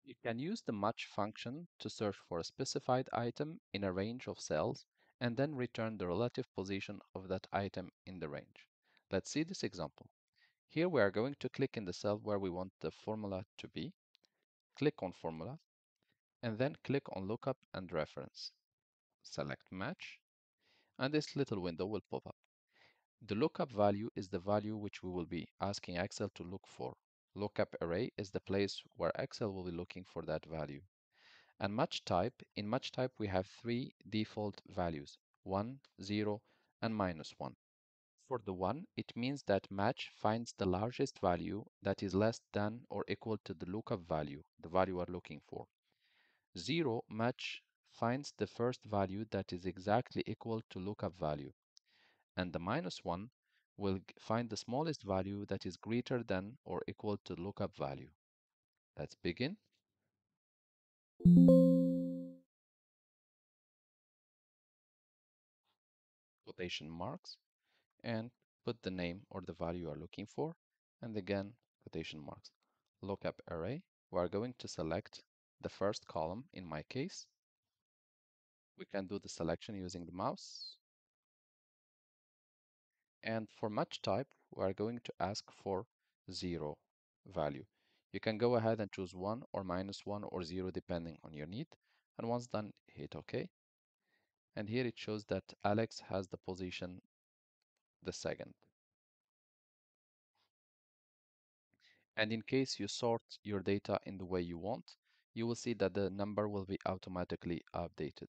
You can use the match function to search for a specified item in a range of cells and then return the relative position of that item in the range. Let's see this example. Here we are going to click in the cell where we want the formula to be, click on Formula, and then click on Lookup and Reference. Select Match, and this little window will pop up. The lookup value is the value which we will be asking Excel to look for. Lookup array is the place where Excel will be looking for that value. And match type, in match type we have three default values, 1, 0, and -1. For the 1, it means that match finds the largest value that is less than or equal to the lookup value, the value we're looking for. 0, match finds the first value that is exactly equal to lookup value. And the -1 will find the smallest value that is greater than or equal to lookup value. Let's begin. Quotation marks, and put the name or the value you are looking for, and again quotation marks. Lookup array, we are going to select the first column in my case. We can do the selection using the mouse. And for match type, we are going to ask for 0 value. You can go ahead and choose 1 or -1 or 0 depending on your need. And once done, hit OK. And here it shows that Alex has the position the second. And in case you sort your data in the way you want, you will see that the number will be automatically updated.